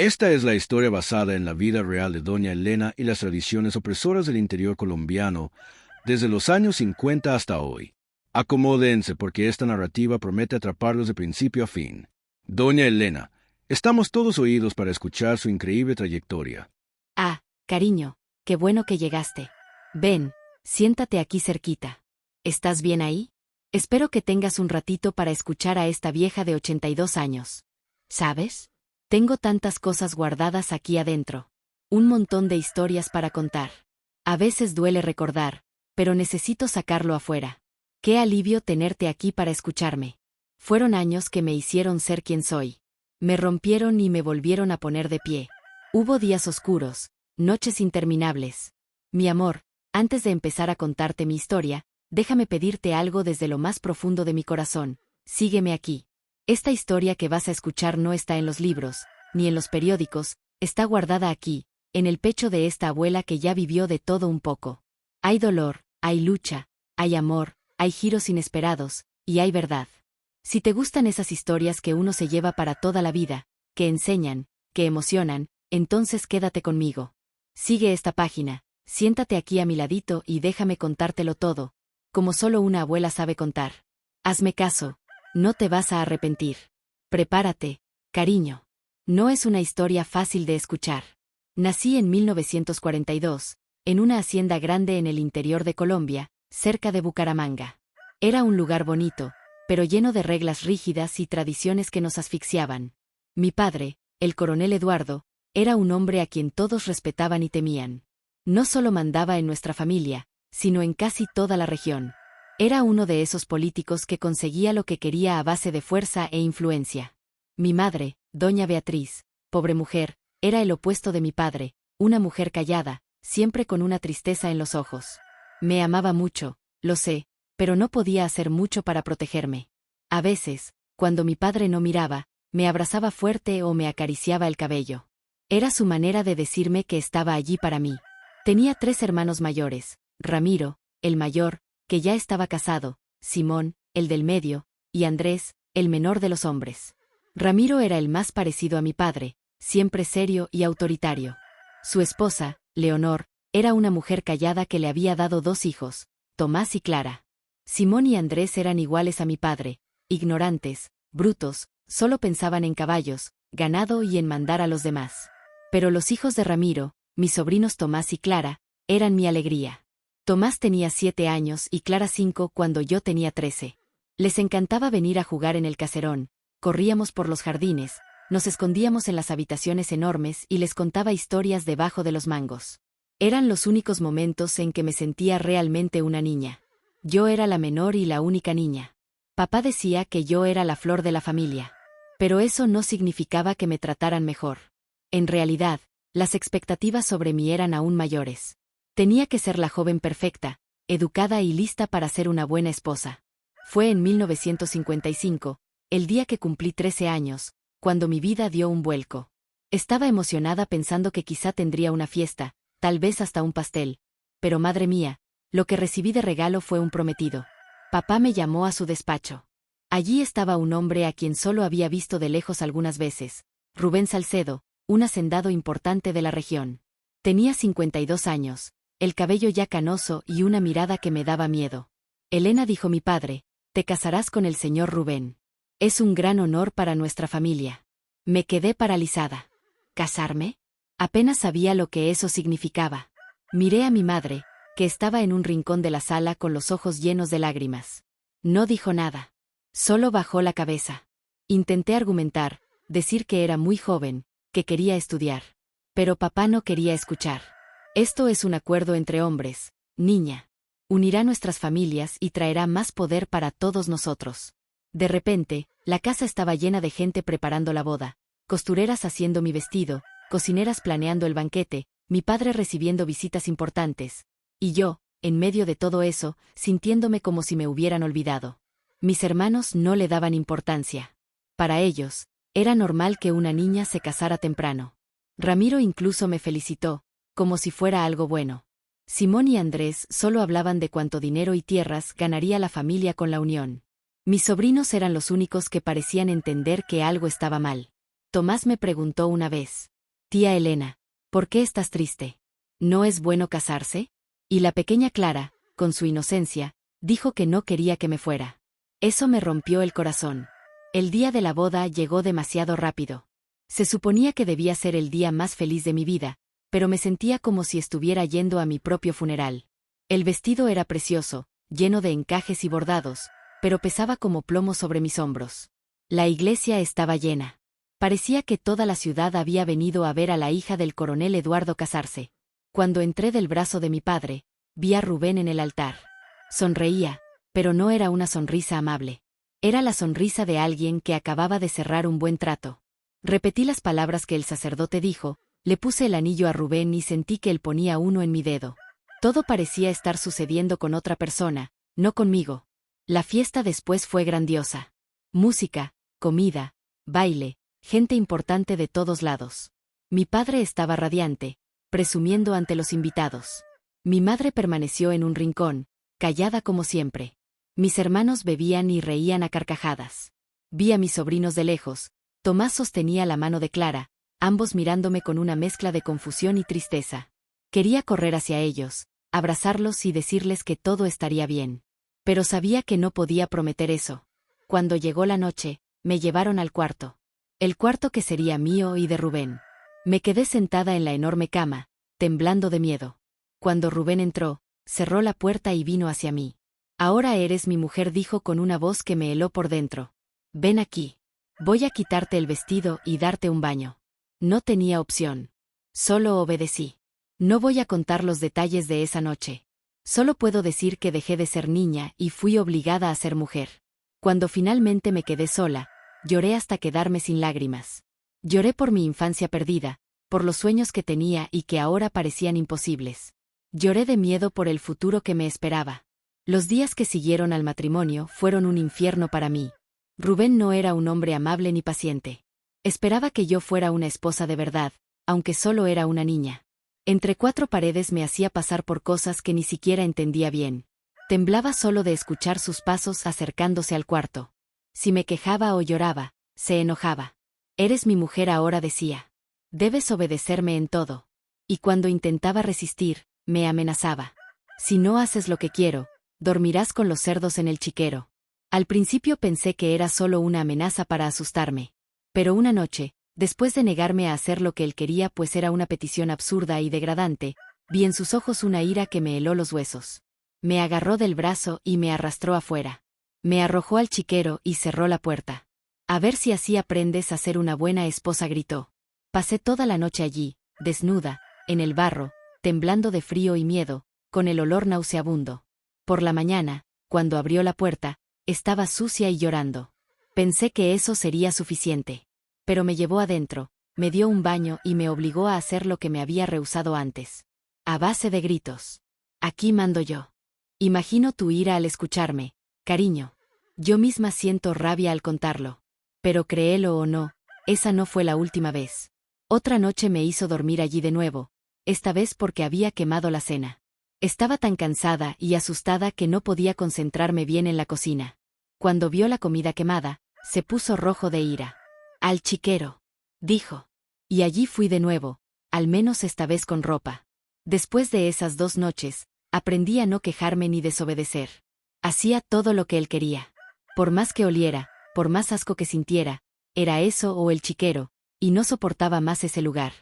Esta es la historia basada en la vida real de Doña Elena y las tradiciones opresoras del interior colombiano desde los años 50 hasta hoy. Acomódense porque esta narrativa promete atraparlos de principio a fin. Doña Elena, estamos todos oídos para escuchar su increíble trayectoria. Ah, cariño, qué bueno que llegaste. Ven, siéntate aquí cerquita. ¿Estás bien ahí? Espero que tengas un ratito para escuchar a esta vieja de 82 años. ¿Sabes? Tengo tantas cosas guardadas aquí adentro. Un montón de historias para contar. A veces duele recordar, pero necesito sacarlo afuera. Qué alivio tenerte aquí para escucharme. Fueron años que me hicieron ser quien soy. Me rompieron y me volvieron a poner de pie. Hubo días oscuros, noches interminables. Mi amor, antes de empezar a contarte mi historia, déjame pedirte algo desde lo más profundo de mi corazón. Sígueme aquí. Esta historia que vas a escuchar no está en los libros, ni en los periódicos, está guardada aquí, en el pecho de esta abuela que ya vivió de todo un poco. Hay dolor, hay lucha, hay amor, hay giros inesperados, y hay verdad. Si te gustan esas historias que uno se lleva para toda la vida, que enseñan, que emocionan, entonces quédate conmigo. Sigue esta página, siéntate aquí a mi ladito y déjame contártelo todo, como solo una abuela sabe contar. Hazme caso. No te vas a arrepentir. Prepárate, cariño. No es una historia fácil de escuchar. Nací en 1942, en una hacienda grande en el interior de Colombia, cerca de Bucaramanga. Era un lugar bonito, pero lleno de reglas rígidas y tradiciones que nos asfixiaban. Mi padre, el coronel Eduardo, era un hombre a quien todos respetaban y temían. No solo mandaba en nuestra familia, sino en casi toda la región. Era uno de esos políticos que conseguía lo que quería a base de fuerza e influencia. Mi madre, doña Beatriz, pobre mujer, era el opuesto de mi padre, una mujer callada, siempre con una tristeza en los ojos. Me amaba mucho, lo sé, pero no podía hacer mucho para protegerme. A veces, cuando mi padre no miraba, me abrazaba fuerte o me acariciaba el cabello. Era su manera de decirme que estaba allí para mí. Tenía 3 hermanos mayores, Ramiro, el mayor, que ya estaba casado, Simón, el del medio, y Andrés, el menor de los hombres. Ramiro era el más parecido a mi padre, siempre serio y autoritario. Su esposa, Leonor, era una mujer callada que le había dado 2 hijos, Tomás y Clara. Simón y Andrés eran iguales a mi padre, ignorantes, brutos, solo pensaban en caballos, ganado y en mandar a los demás. Pero los hijos de Ramiro, mis sobrinos Tomás y Clara, eran mi alegría. Tomás tenía 7 años y Clara 5 cuando yo tenía 13. Les encantaba venir a jugar en el caserón, corríamos por los jardines, nos escondíamos en las habitaciones enormes y les contaba historias debajo de los mangos. Eran los únicos momentos en que me sentía realmente una niña. Yo era la menor y la única niña. Papá decía que yo era la flor de la familia. Pero eso no significaba que me trataran mejor. En realidad, las expectativas sobre mí eran aún mayores. Tenía que ser la joven perfecta, educada y lista para ser una buena esposa. Fue en 1955, el día que cumplí 13 años, cuando mi vida dio un vuelco. Estaba emocionada pensando que quizá tendría una fiesta, tal vez hasta un pastel. Pero madre mía, lo que recibí de regalo fue un prometido. Papá me llamó a su despacho. Allí estaba un hombre a quien solo había visto de lejos algunas veces, Rubén Salcedo, un hacendado importante de la región. Tenía 52 años. El cabello ya canoso y una mirada que me daba miedo. Elena, dijo mi padre, te casarás con el señor Rubén. Es un gran honor para nuestra familia. Me quedé paralizada. ¿Casarme? Apenas sabía lo que eso significaba. Miré a mi madre, que estaba en un rincón de la sala con los ojos llenos de lágrimas. No dijo nada. Solo bajó la cabeza. Intenté argumentar, decir que era muy joven, que quería estudiar. Pero papá no quería escuchar. Esto es un acuerdo entre hombres, niña. Unirá nuestras familias y traerá más poder para todos nosotros. De repente, la casa estaba llena de gente preparando la boda, costureras haciendo mi vestido, cocineras planeando el banquete, mi padre recibiendo visitas importantes. Y yo, en medio de todo eso, sintiéndome como si me hubieran olvidado. Mis hermanos no le daban importancia. Para ellos, era normal que una niña se casara temprano. Ramiro incluso me felicitó, como si fuera algo bueno. Simón y Andrés solo hablaban de cuánto dinero y tierras ganaría la familia con la unión. Mis sobrinos eran los únicos que parecían entender que algo estaba mal. Tomás me preguntó una vez, Tía Elena, ¿por qué estás triste? ¿No es bueno casarse? Y la pequeña Clara, con su inocencia, dijo que no quería que me fuera. Eso me rompió el corazón. El día de la boda llegó demasiado rápido. Se suponía que debía ser el día más feliz de mi vida, pero me sentía como si estuviera yendo a mi propio funeral. El vestido era precioso, lleno de encajes y bordados, pero pesaba como plomo sobre mis hombros. La iglesia estaba llena. Parecía que toda la ciudad había venido a ver a la hija del coronel Eduardo casarse. Cuando entré del brazo de mi padre, vi a Rubén en el altar. Sonreía, pero no era una sonrisa amable. Era la sonrisa de alguien que acababa de cerrar un buen trato. Repetí las palabras que el sacerdote dijo, le puse el anillo a Rubén y sentí que él ponía uno en mi dedo. Todo parecía estar sucediendo con otra persona, no conmigo. La fiesta después fue grandiosa. Música, comida, baile, gente importante de todos lados. Mi padre estaba radiante, presumiendo ante los invitados. Mi madre permaneció en un rincón, callada como siempre. Mis hermanos bebían y reían a carcajadas. Vi a mis sobrinos de lejos. Tomás sostenía la mano de Clara, ambos mirándome con una mezcla de confusión y tristeza. Quería correr hacia ellos, abrazarlos y decirles que todo estaría bien. Pero sabía que no podía prometer eso. Cuando llegó la noche, me llevaron al cuarto. El cuarto que sería mío y de Rubén. Me quedé sentada en la enorme cama, temblando de miedo. Cuando Rubén entró, cerró la puerta y vino hacia mí. «Ahora eres mi mujer», dijo con una voz que me heló por dentro. «Ven aquí. Voy a quitarte el vestido y darte un baño». No tenía opción. Solo obedecí. No voy a contar los detalles de esa noche. Solo puedo decir que dejé de ser niña y fui obligada a ser mujer. Cuando finalmente me quedé sola, lloré hasta quedarme sin lágrimas. Lloré por mi infancia perdida, por los sueños que tenía y que ahora parecían imposibles. Lloré de miedo por el futuro que me esperaba. Los días que siguieron al matrimonio fueron un infierno para mí. Rubén no era un hombre amable ni paciente. Esperaba que yo fuera una esposa de verdad, aunque solo era una niña. Entre cuatro paredes me hacía pasar por cosas que ni siquiera entendía bien. Temblaba solo de escuchar sus pasos acercándose al cuarto. Si me quejaba o lloraba, se enojaba. «Eres mi mujer ahora», decía. «Debes obedecerme en todo». Y cuando intentaba resistir, me amenazaba. «Si no haces lo que quiero, dormirás con los cerdos en el chiquero». Al principio pensé que era solo una amenaza para asustarme. Pero una noche, después de negarme a hacer lo que él quería, pues era una petición absurda y degradante, vi en sus ojos una ira que me heló los huesos. Me agarró del brazo y me arrastró afuera. Me arrojó al chiquero y cerró la puerta. «A ver si así aprendes a ser una buena esposa», gritó. Pasé toda la noche allí, desnuda, en el barro, temblando de frío y miedo, con el olor nauseabundo. Por la mañana, cuando abrió la puerta, estaba sucia y llorando. Pensé que eso sería suficiente. Pero me llevó adentro, me dio un baño y me obligó a hacer lo que me había rehusado antes. A base de gritos. «Aquí mando yo». Imagino tu ira al escucharme, cariño. Yo misma siento rabia al contarlo. Pero créelo o no, esa no fue la última vez. Otra noche me hizo dormir allí de nuevo, esta vez porque había quemado la cena. Estaba tan cansada y asustada que no podía concentrarme bien en la cocina. Cuando vio la comida quemada, se puso rojo de ira. «Al chiquero», dijo. Y allí fui de nuevo, al menos esta vez con ropa. Después de esas 2 noches, aprendí a no quejarme ni desobedecer. Hacía todo lo que él quería. Por más que oliera, por más asco que sintiera, era eso o el chiquero, y no soportaba más ese lugar.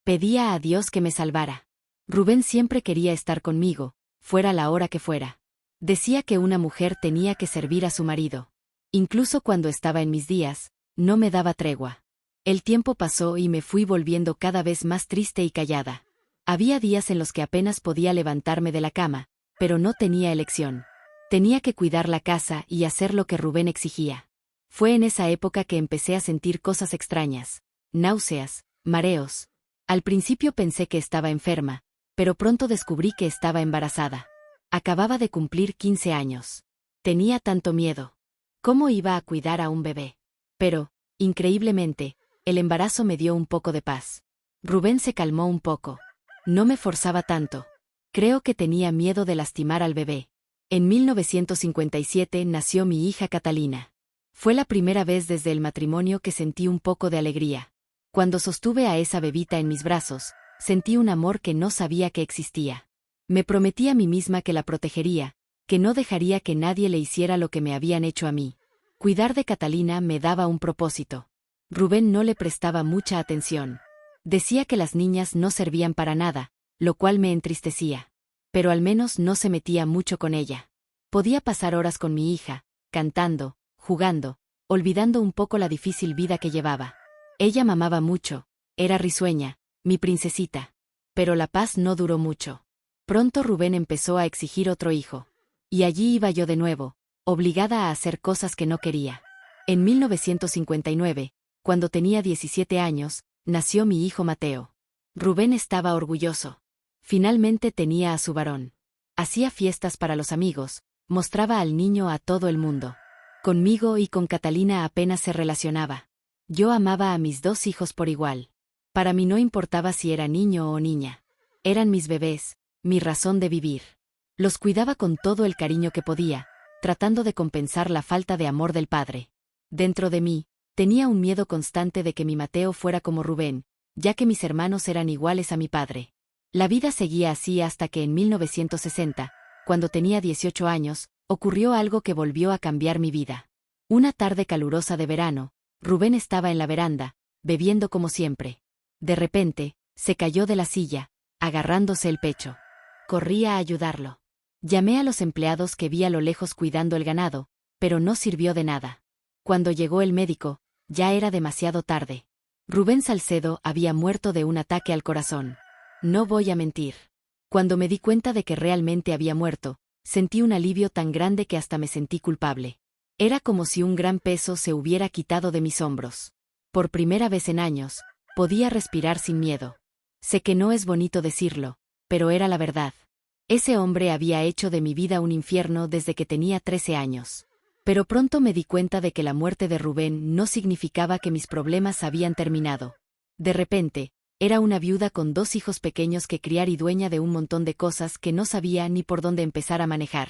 Pedía a Dios que me salvara. Rubén siempre quería estar conmigo, fuera la hora que fuera. Decía que una mujer tenía que servir a su marido. Incluso cuando estaba en mis días, no me daba tregua. El tiempo pasó y me fui volviendo cada vez más triste y callada. Había días en los que apenas podía levantarme de la cama, pero no tenía elección. Tenía que cuidar la casa y hacer lo que Rubén exigía. Fue en esa época que empecé a sentir cosas extrañas, náuseas, mareos. Al principio pensé que estaba enferma, pero pronto descubrí que estaba embarazada. Acababa de cumplir 15 años. Tenía tanto miedo. ¿Cómo iba a cuidar a un bebé? Pero, increíblemente, el embarazo me dio un poco de paz. Rubén se calmó un poco. No me forzaba tanto. Creo que tenía miedo de lastimar al bebé. En 1957 nació mi hija Catalina. Fue la primera vez desde el matrimonio que sentí un poco de alegría. Cuando sostuve a esa bebita en mis brazos, sentí un amor que no sabía que existía. Me prometí a mí misma que la protegería, que no dejaría que nadie le hiciera lo que me habían hecho a mí. Cuidar de Catalina me daba un propósito. Rubén no le prestaba mucha atención. Decía que las niñas no servían para nada, lo cual me entristecía. Pero al menos no se metía mucho con ella. Podía pasar horas con mi hija, cantando, jugando, olvidando un poco la difícil vida que llevaba. Ella mamaba mucho, era risueña, mi princesita. Pero la paz no duró mucho. Pronto Rubén empezó a exigir otro hijo. Y allí iba yo de nuevo, obligada a hacer cosas que no quería. En 1959, cuando tenía 17 años, nació mi hijo Mateo. Rubén estaba orgulloso. Finalmente tenía a su varón. Hacía fiestas para los amigos, mostraba al niño a todo el mundo. Conmigo y con Catalina apenas se relacionaba. Yo amaba a mis dos hijos por igual. Para mí no importaba si era niño o niña. Eran mis bebés, mi razón de vivir. Los cuidaba con todo el cariño que podía, tratando de compensar la falta de amor del padre. Dentro de mí, tenía un miedo constante de que mi Mateo fuera como Rubén, ya que mis hermanos eran iguales a mi padre. La vida seguía así hasta que en 1960, cuando tenía 18 años, ocurrió algo que volvió a cambiar mi vida. Una tarde calurosa de verano, Rubén estaba en la veranda, bebiendo como siempre. De repente, se cayó de la silla, agarrándose el pecho. Corrí a ayudarlo. Llamé a los empleados que vi a lo lejos cuidando el ganado, pero no sirvió de nada. Cuando llegó el médico, ya era demasiado tarde. Rubén Salcedo había muerto de un ataque al corazón. No voy a mentir. Cuando me di cuenta de que realmente había muerto, sentí un alivio tan grande que hasta me sentí culpable. Era como si un gran peso se hubiera quitado de mis hombros. Por primera vez en años, podía respirar sin miedo. Sé que no es bonito decirlo, pero era la verdad. Ese hombre había hecho de mi vida un infierno desde que tenía 13 años. Pero pronto me di cuenta de que la muerte de Rubén no significaba que mis problemas habían terminado. De repente, era una viuda con 2 hijos pequeños que criar y dueña de un montón de cosas que no sabía ni por dónde empezar a manejar.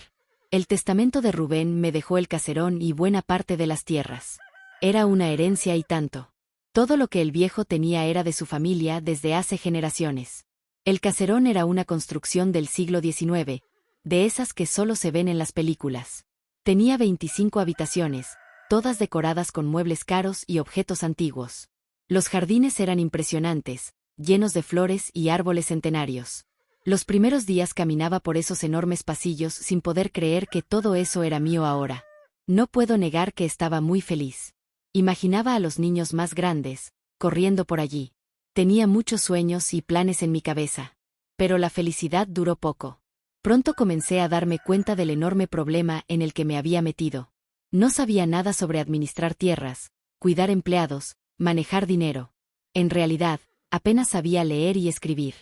El testamento de Rubén me dejó el caserón y buena parte de las tierras. Era una herencia y tanto. Todo lo que el viejo tenía era de su familia desde hace generaciones. El caserón era una construcción del siglo XIX, de esas que solo se ven en las películas. Tenía 25 habitaciones, todas decoradas con muebles caros y objetos antiguos. Los jardines eran impresionantes, llenos de flores y árboles centenarios. Los primeros días caminaba por esos enormes pasillos sin poder creer que todo eso era mío ahora. No puedo negar que estaba muy feliz. Imaginaba a los niños más grandes, corriendo por allí. Tenía muchos sueños y planes en mi cabeza. Pero la felicidad duró poco. Pronto comencé a darme cuenta del enorme problema en el que me había metido. No sabía nada sobre administrar tierras, cuidar empleados, manejar dinero. En realidad, apenas sabía leer y escribir.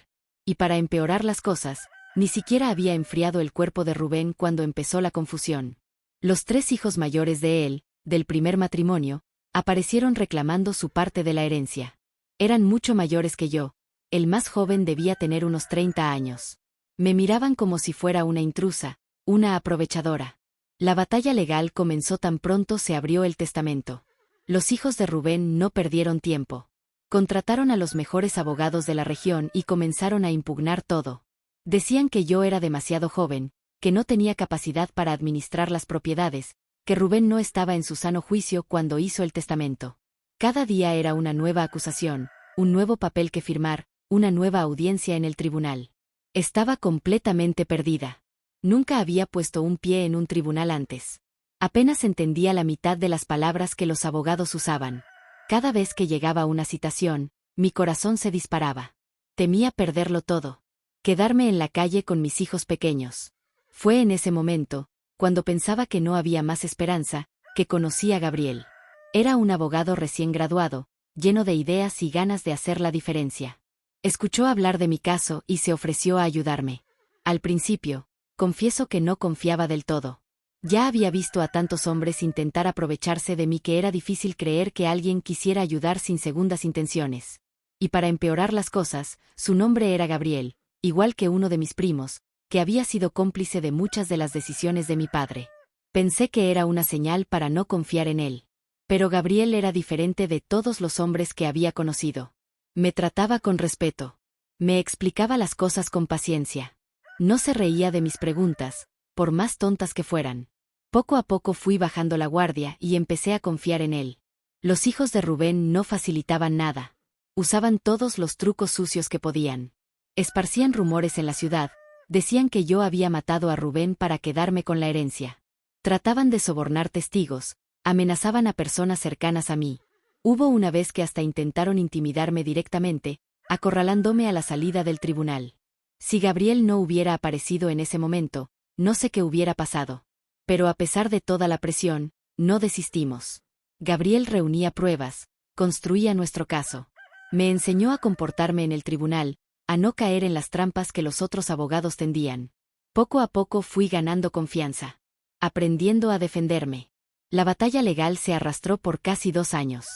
Y para empeorar las cosas, ni siquiera había enfriado el cuerpo de Rubén cuando empezó la confusión. Los 3 hijos mayores de él, del primer matrimonio, aparecieron reclamando su parte de la herencia. Eran mucho mayores que yo. El más joven debía tener unos 30 años. Me miraban como si fuera una intrusa, una aprovechadora. La batalla legal comenzó tan pronto se abrió el testamento. Los hijos de Rubén no perdieron tiempo. Contrataron a los mejores abogados de la región y comenzaron a impugnar todo. Decían que yo era demasiado joven, que no tenía capacidad para administrar las propiedades, que Rubén no estaba en su sano juicio cuando hizo el testamento. Cada día era una nueva acusación, un nuevo papel que firmar, una nueva audiencia en el tribunal. Estaba completamente perdida. Nunca había puesto un pie en un tribunal antes. Apenas entendía la mitad de las palabras que los abogados usaban. Cada vez que llegaba una citación, mi corazón se disparaba. Temía perderlo todo. Quedarme en la calle con mis hijos pequeños. Fue en ese momento, cuando pensaba que no había más esperanza, que conocí a Gabriel. Era un abogado recién graduado, lleno de ideas y ganas de hacer la diferencia. Escuchó hablar de mi caso y se ofreció a ayudarme. Al principio, confieso que no confiaba del todo. Ya había visto a tantos hombres intentar aprovecharse de mí que era difícil creer que alguien quisiera ayudar sin segundas intenciones. Y para empeorar las cosas, su nombre era Gabriel, igual que uno de mis primos, que había sido cómplice de muchas de las decisiones de mi padre. Pensé que era una señal para no confiar en él. Pero Gabriel era diferente de todos los hombres que había conocido. Me trataba con respeto. Me explicaba las cosas con paciencia. No se reía de mis preguntas, por más tontas que fueran. Poco a poco fui bajando la guardia y empecé a confiar en él. Los hijos de Rubén no facilitaban nada. Usaban todos los trucos sucios que podían. Esparcían rumores en la ciudad, decían que yo había matado a Rubén para quedarme con la herencia. Trataban de sobornar testigos, amenazaban a personas cercanas a mí. Hubo una vez que hasta intentaron intimidarme directamente, acorralándome a la salida del tribunal. Si Gabriel no hubiera aparecido en ese momento, no sé qué hubiera pasado. Pero a pesar de toda la presión, no desistimos. Gabriel reunía pruebas, construía nuestro caso. Me enseñó a comportarme en el tribunal, a no caer en las trampas que los otros abogados tendían. Poco a poco fui ganando confianza, aprendiendo a defenderme. La batalla legal se arrastró por casi 2 años.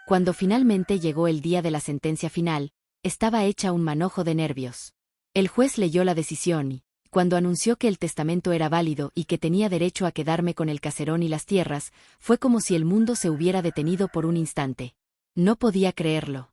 Cuando finalmente llegó el día de la sentencia final, estaba hecha un manojo de nervios. El juez leyó la decisión y, cuando anunció que el testamento era válido y que tenía derecho a quedarme con el caserón y las tierras, fue como si el mundo se hubiera detenido por un instante. No podía creerlo.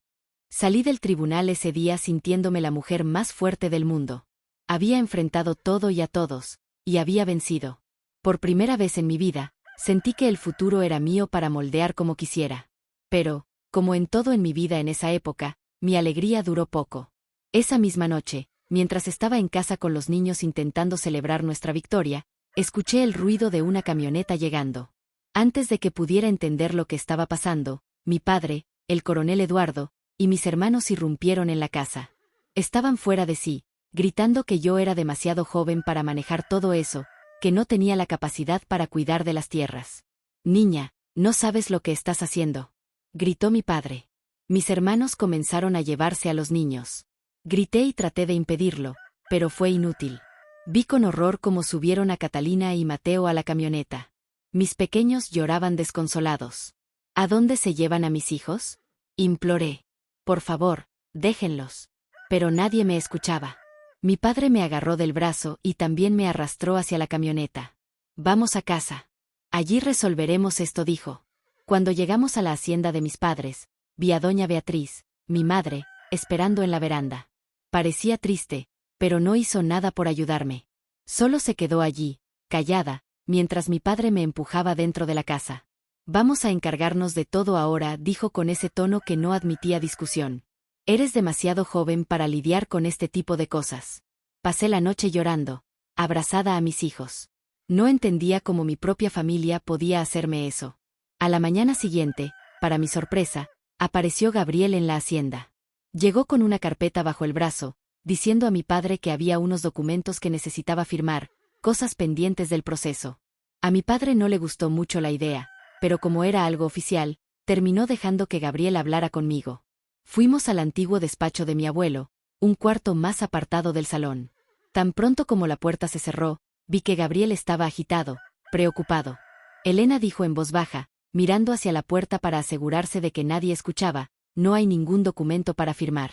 Salí del tribunal ese día sintiéndome la mujer más fuerte del mundo. Había enfrentado todo y a todos, y había vencido. Por primera vez en mi vida, sentí que el futuro era mío para moldear como quisiera. Pero, como en todo en mi vida en esa época, mi alegría duró poco. Esa misma noche, mientras estaba en casa con los niños intentando celebrar nuestra victoria, escuché el ruido de una camioneta llegando. Antes de que pudiera entender lo que estaba pasando, mi padre, el coronel Eduardo, y mis hermanos irrumpieron en la casa. Estaban fuera de sí, gritando que yo era demasiado joven para manejar todo eso, que no tenía la capacidad para cuidar de las tierras. «Niña, no sabes lo que estás haciendo», gritó mi padre. Mis hermanos comenzaron a llevarse a los niños. Grité y traté de impedirlo, pero fue inútil. Vi con horror cómo subieron a Catalina y Mateo a la camioneta. Mis pequeños lloraban desconsolados. «¿A dónde se llevan a mis hijos?», imploré. «Por favor, déjenlos». Pero nadie me escuchaba. Mi padre me agarró del brazo y también me arrastró hacia la camioneta. «Vamos a casa. Allí resolveremos esto», dijo. Cuando llegamos a la hacienda de mis padres, vi a doña Beatriz, mi madre, esperando en la veranda. Parecía triste, pero no hizo nada por ayudarme. Solo se quedó allí, callada, mientras mi padre me empujaba dentro de la casa. «Vamos a encargarnos de todo ahora», dijo con ese tono que no admitía discusión. «Eres demasiado joven para lidiar con este tipo de cosas». Pasé la noche llorando, abrazada a mis hijos. No entendía cómo mi propia familia podía hacerme eso. A la mañana siguiente, para mi sorpresa, apareció Gabriel en la hacienda. Llegó con una carpeta bajo el brazo, diciendo a mi padre que había unos documentos que necesitaba firmar, cosas pendientes del proceso. A mi padre no le gustó mucho la idea, pero como era algo oficial, terminó dejando que Gabriel hablara conmigo. Fuimos al antiguo despacho de mi abuelo, un cuarto más apartado del salón. Tan pronto como la puerta se cerró, vi que Gabriel estaba agitado, preocupado. Elena dijo en voz baja, mirando hacia la puerta para asegurarse de que nadie escuchaba: «No hay ningún documento para firmar.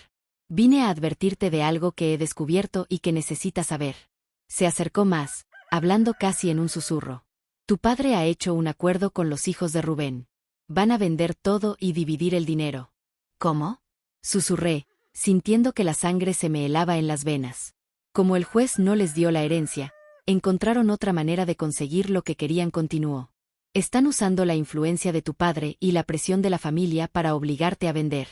Vine a advertirte de algo que he descubierto y que necesitas saber». Se acercó más, hablando casi en un susurro. «Tu padre ha hecho un acuerdo con los hijos de Rubén. Van a vender todo y dividir el dinero». «¿Cómo?», susurré, sintiendo que la sangre se me helaba en las venas. Como el juez no les dio la herencia, encontraron otra manera de conseguir lo que querían, continuó. «Están usando la influencia de tu padre y la presión de la familia para obligarte a vender.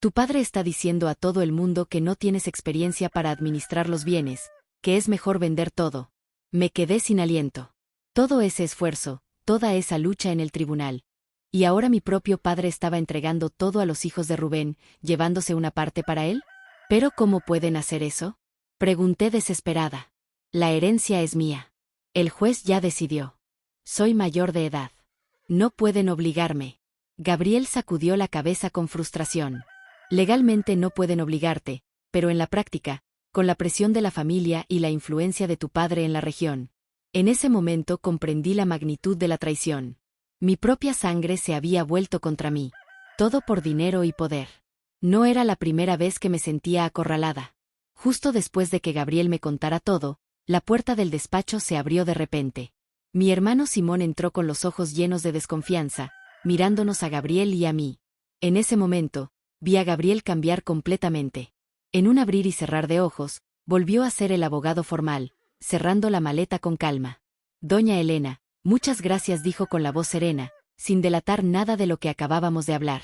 Tu padre está diciendo a todo el mundo que no tienes experiencia para administrar los bienes, que es mejor vender todo». Me quedé sin aliento. Todo ese esfuerzo, toda esa lucha en el tribunal. Y ahora mi propio padre estaba entregando todo a los hijos de Rubén, llevándose una parte para él. ¿Pero cómo pueden hacer eso?, pregunté desesperada. «La herencia es mía. El juez ya decidió. Soy mayor de edad. No pueden obligarme». Gabriel sacudió la cabeza con frustración. «Legalmente no pueden obligarte, pero en la práctica, con la presión de la familia y la influencia de tu padre en la región». En ese momento comprendí la magnitud de la traición. Mi propia sangre se había vuelto contra mí. Todo por dinero y poder. No era la primera vez que me sentía acorralada. Justo después de que Gabriel me contara todo, la puerta del despacho se abrió de repente. Mi hermano Simón entró con los ojos llenos de desconfianza, mirándonos a Gabriel y a mí. En ese momento, vi a Gabriel cambiar completamente. En un abrir y cerrar de ojos, volvió a ser el abogado formal, cerrando la maleta con calma. Doña Elena, muchas gracias, dijo con la voz serena, sin delatar nada de lo que acabábamos de hablar.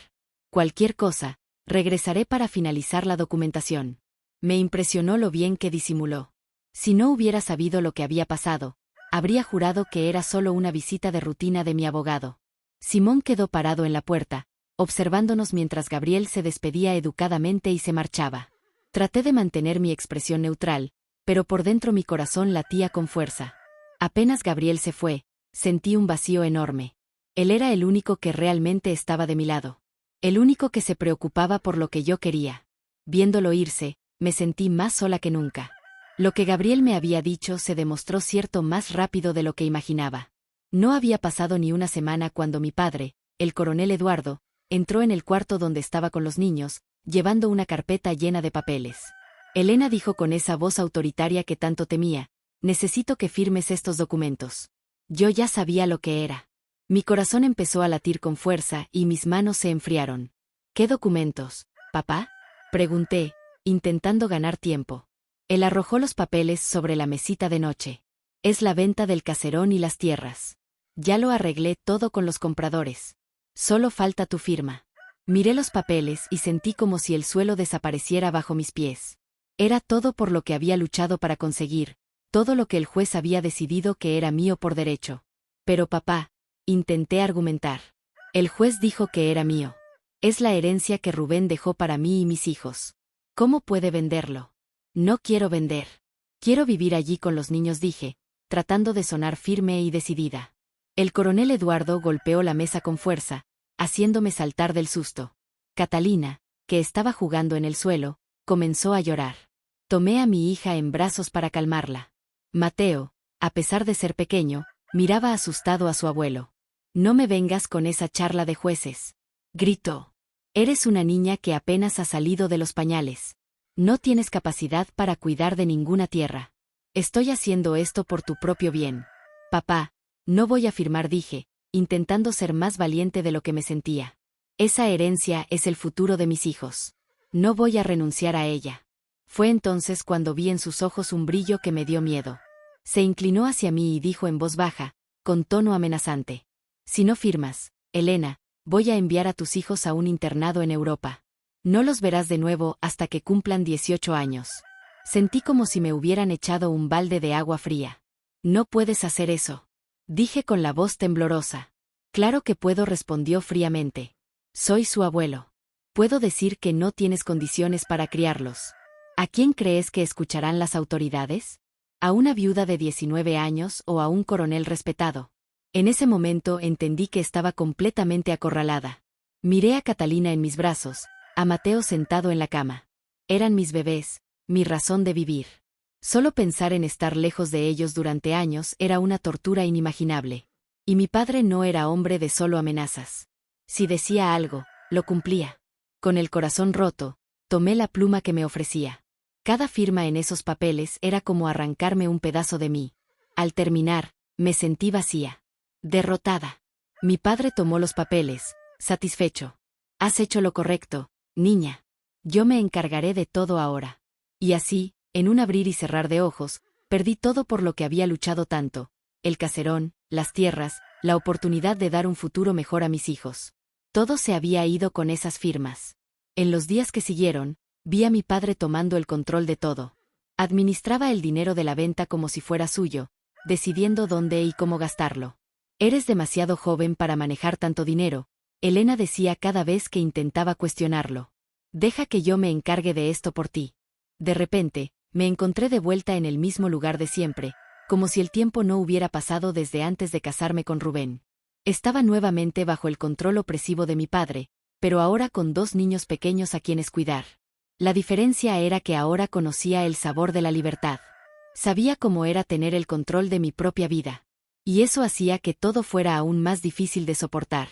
Cualquier cosa, regresaré para finalizar la documentación. Me impresionó lo bien que disimuló. Si no hubiera sabido lo que había pasado, habría jurado que era solo una visita de rutina de mi abogado. Simón quedó parado en la puerta, observándonos mientras Gabriel se despedía educadamente y se marchaba. Traté de mantener mi expresión neutral, pero por dentro mi corazón latía con fuerza. Apenas Gabriel se fue, sentí un vacío enorme. Él era el único que realmente estaba de mi lado. El único que se preocupaba por lo que yo quería. Viéndolo irse, me sentí más sola que nunca. Lo que Gabriel me había dicho se demostró cierto más rápido de lo que imaginaba. No había pasado ni una semana cuando mi padre, el coronel Eduardo, entró en el cuarto donde estaba con los niños, llevando una carpeta llena de papeles. Elena, dijo con esa voz autoritaria que tanto temía, necesito que firmes estos documentos. Yo ya sabía lo que era. Mi corazón empezó a latir con fuerza y mis manos se enfriaron. ¿Qué documentos, papá?, pregunté, intentando ganar tiempo. Él arrojó los papeles sobre la mesita de noche. Es la venta del caserón y las tierras. Ya lo arreglé todo con los compradores. Solo falta tu firma. Miré los papeles y sentí como si el suelo desapareciera bajo mis pies. Era todo por lo que había luchado para conseguir, todo lo que el juez había decidido que era mío por derecho. Pero papá, intenté argumentar. El juez dijo que era mío. Es la herencia que Rubén dejó para mí y mis hijos. ¿Cómo puede venderlo? No quiero vender. Quiero vivir allí con los niños, dije, tratando de sonar firme y decidida. El coronel Eduardo golpeó la mesa con fuerza, haciéndome saltar del susto. Catalina, que estaba jugando en el suelo, comenzó a llorar. Tomé a mi hija en brazos para calmarla. Mateo, a pesar de ser pequeño, miraba asustado a su abuelo. No me vengas con esa charla de jueces, gritó. Eres una niña que apenas ha salido de los pañales. No tienes capacidad para cuidar de ninguna tierra. Estoy haciendo esto por tu propio bien. Papá, no voy a firmar, dije, intentando ser más valiente de lo que me sentía. Esa herencia es el futuro de mis hijos. No voy a renunciar a ella. Fue entonces cuando vi en sus ojos un brillo que me dio miedo. Se inclinó hacia mí y dijo en voz baja, con tono amenazante. Si no firmas, Elena, voy a enviar a tus hijos a un internado en Europa. No los verás de nuevo hasta que cumplan 18 años. Sentí como si me hubieran echado un balde de agua fría. No puedes hacer eso, dije con la voz temblorosa. Claro que puedo, respondió fríamente. Soy su abuelo. Puedo decir que no tienes condiciones para criarlos. ¿A quién crees que escucharán las autoridades? ¿A una viuda de 19 años o a un coronel respetado? En ese momento entendí que estaba completamente acorralada. Miré a Catalina en mis brazos, a Mateo sentado en la cama. Eran mis bebés, mi razón de vivir. Solo pensar en estar lejos de ellos durante años era una tortura inimaginable. Y mi padre no era hombre de solo amenazas. Si decía algo, lo cumplía. Con el corazón roto, tomé la pluma que me ofrecía. Cada firma en esos papeles era como arrancarme un pedazo de mí. Al terminar, me sentí vacía. Derrotada. Mi padre tomó los papeles, satisfecho. Has hecho lo correcto, niña. Yo me encargaré de todo ahora. Y así, en un abrir y cerrar de ojos, perdí todo por lo que había luchado tanto. El caserón, las tierras, la oportunidad de dar un futuro mejor a mis hijos. Todo se había ido con esas firmas. En los días que siguieron, vi a mi padre tomando el control de todo. Administraba el dinero de la venta como si fuera suyo, decidiendo dónde y cómo gastarlo. Eres demasiado joven para manejar tanto dinero, Elena decía cada vez que intentaba cuestionarlo. Deja que yo me encargue de esto por ti. De repente, me encontré de vuelta en el mismo lugar de siempre, como si el tiempo no hubiera pasado desde antes de casarme con Rubén. Estaba nuevamente bajo el control opresivo de mi padre, pero ahora con 2 niños pequeños a quienes cuidar. La diferencia era que ahora conocía el sabor de la libertad. Sabía cómo era tener el control de mi propia vida. Y eso hacía que todo fuera aún más difícil de soportar.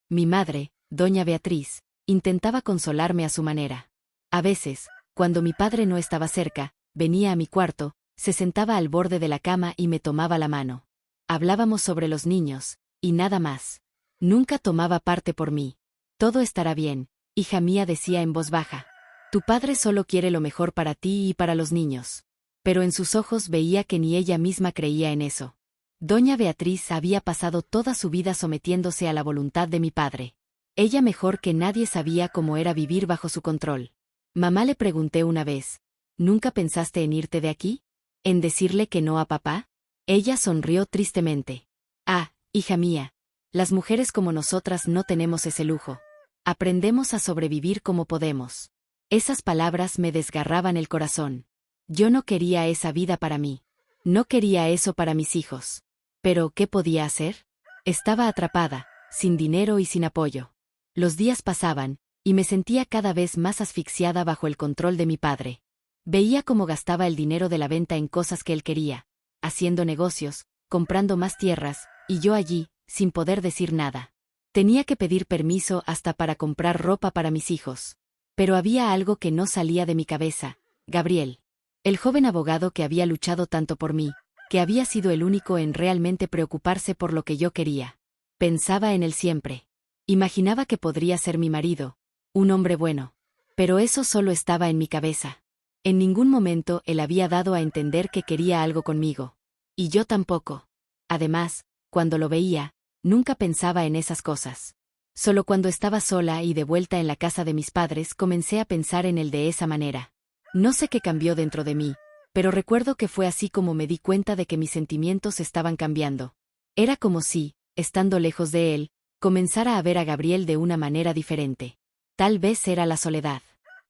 Mi madre, doña Beatriz, intentaba consolarme a su manera. A veces, cuando mi padre no estaba cerca, venía a mi cuarto, se sentaba al borde de la cama y me tomaba la mano. Hablábamos sobre los niños, y nada más. Nunca tomaba parte por mí. Todo estará bien, hija mía, decía en voz baja. Tu padre solo quiere lo mejor para ti y para los niños. Pero en sus ojos veía que ni ella misma creía en eso. Doña Beatriz había pasado toda su vida sometiéndose a la voluntad de mi padre. Ella mejor que nadie sabía cómo era vivir bajo su control. Mamá, le pregunté una vez, ¿nunca pensaste en irte de aquí? ¿En decirle que no a papá? Ella sonrió tristemente. Ah, hija mía, las mujeres como nosotras no tenemos ese lujo. Aprendemos a sobrevivir como podemos. Esas palabras me desgarraban el corazón. Yo no quería esa vida para mí. No quería eso para mis hijos. Pero, ¿qué podía hacer? Estaba atrapada, sin dinero y sin apoyo. Los días pasaban, y me sentía cada vez más asfixiada bajo el control de mi padre. Veía cómo gastaba el dinero de la venta en cosas que él quería, haciendo negocios, comprando más tierras, y yo allí, sin poder decir nada. Tenía que pedir permiso hasta para comprar ropa para mis hijos. Pero había algo que no salía de mi cabeza: Gabriel. El joven abogado que había luchado tanto por mí, que había sido el único en realmente preocuparse por lo que yo quería. Pensaba en él siempre. Imaginaba que podría ser mi marido, un hombre bueno. Pero eso solo estaba en mi cabeza. En ningún momento él había dado a entender que quería algo conmigo. Y yo tampoco. Además, cuando lo veía, nunca pensaba en esas cosas. Solo cuando estaba sola y de vuelta en la casa de mis padres comencé a pensar en él de esa manera. No sé qué cambió dentro de mí, pero recuerdo que fue así como me di cuenta de que mis sentimientos estaban cambiando. Era como si, estando lejos de él, comenzara a ver a Gabriel de una manera diferente. Tal vez era la soledad.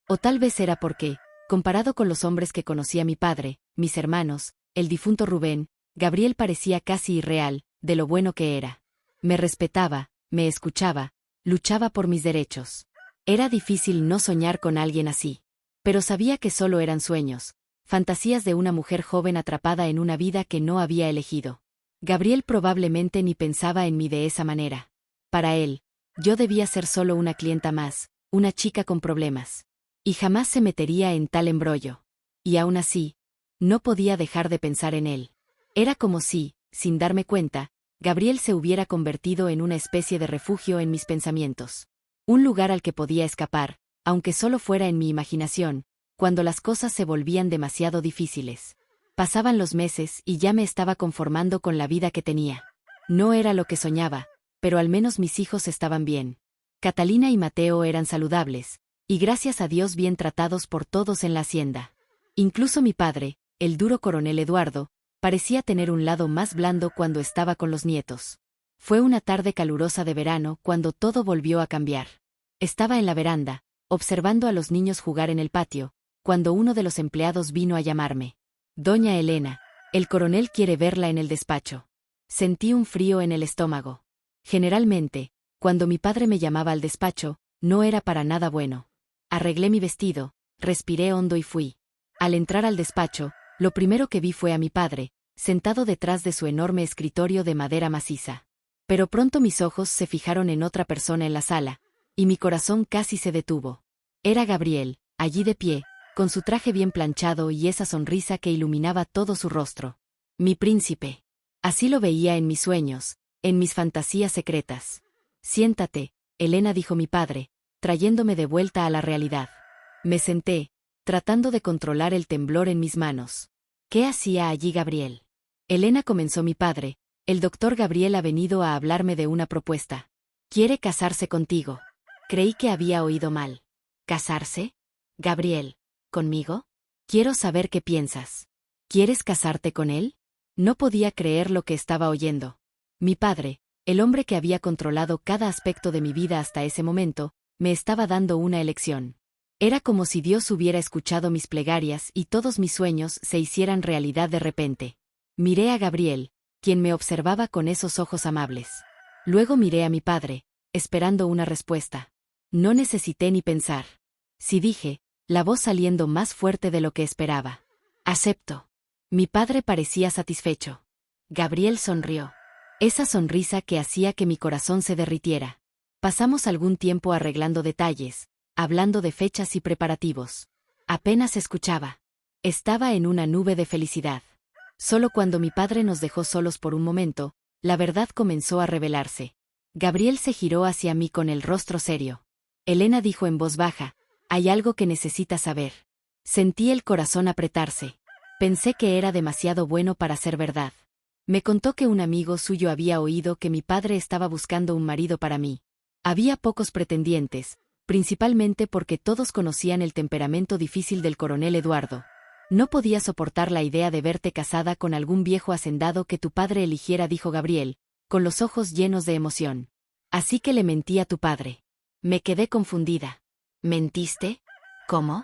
O tal vez era porque, comparado con los hombres que conocía mi padre, mis hermanos, el difunto Rubén, Gabriel parecía casi irreal, de lo bueno que era. Me respetaba, me escuchaba, luchaba por mis derechos. Era difícil no soñar con alguien así. Pero sabía que solo eran sueños, fantasías de una mujer joven atrapada en una vida que no había elegido. Gabriel probablemente ni pensaba en mí de esa manera. Para él, yo debía ser solo una clienta más, una chica con problemas. Y jamás se metería en tal embrollo. Y aún así, no podía dejar de pensar en él. Era como si, sin darme cuenta, Gabriel se hubiera convertido en una especie de refugio en mis pensamientos. Un lugar al que podía escapar, aunque solo fuera en mi imaginación, cuando las cosas se volvían demasiado difíciles. Pasaban los meses y ya me estaba conformando con la vida que tenía. No era lo que soñaba, pero al menos mis hijos estaban bien. Catalina y Mateo eran saludables, y gracias a Dios bien tratados por todos en la hacienda. Incluso mi padre, el duro coronel Eduardo, parecía tener un lado más blando cuando estaba con los nietos. Fue una tarde calurosa de verano cuando todo volvió a cambiar. Estaba en la veranda, observando a los niños jugar en el patio, cuando uno de los empleados vino a llamarme. Doña Elena, el coronel quiere verla en el despacho. Sentí un frío en el estómago. Generalmente, cuando mi padre me llamaba al despacho, no era para nada bueno. Arreglé mi vestido, respiré hondo y fui. Al entrar al despacho, lo primero que vi fue a mi padre, sentado detrás de su enorme escritorio de madera maciza. Pero pronto mis ojos se fijaron en otra persona en la sala, y mi corazón casi se detuvo. Era Gabriel, allí de pie, con su traje bien planchado y esa sonrisa que iluminaba todo su rostro. Mi príncipe. Así lo veía en mis sueños, en mis fantasías secretas. Siéntate, Elena, dijo mi padre, trayéndome de vuelta a la realidad. Me senté, tratando de controlar el temblor en mis manos. ¿Qué hacía allí Gabriel? Elena, comenzó mi padre, el doctor Gabriel ha venido a hablarme de una propuesta. Quiere casarse contigo. Creí que había oído mal. ¿Casarse? Gabriel, ¿conmigo? Quiero saber qué piensas. ¿Quieres casarte con él? No podía creer lo que estaba oyendo. Mi padre, el hombre que había controlado cada aspecto de mi vida hasta ese momento, me estaba dando una elección. Era como si Dios hubiera escuchado mis plegarias y todos mis sueños se hicieran realidad de repente. Miré a Gabriel, quien me observaba con esos ojos amables. Luego miré a mi padre, esperando una respuesta. No necesité ni pensar. Sí, dije, la voz saliendo más fuerte de lo que esperaba. Acepto. Mi padre parecía satisfecho. Gabriel sonrió. Esa sonrisa que hacía que mi corazón se derritiera. Pasamos algún tiempo arreglando detalles, hablando de fechas y preparativos. Apenas escuchaba. Estaba en una nube de felicidad. Solo cuando mi padre nos dejó solos por un momento, la verdad comenzó a revelarse. Gabriel se giró hacia mí con el rostro serio. Elena dijo en voz baja, «Hay algo que necesitas saber». Sentí el corazón apretarse. Pensé que era demasiado bueno para ser verdad. Me contó que un amigo suyo había oído que mi padre estaba buscando un marido para mí. Había pocos pretendientes, principalmente porque todos conocían el temperamento difícil del coronel Eduardo. No podía soportar la idea de verte casada con algún viejo hacendado que tu padre eligiera, dijo Gabriel, con los ojos llenos de emoción. Así que le mentí a tu padre. Me quedé confundida. ¿Mentiste? ¿Cómo?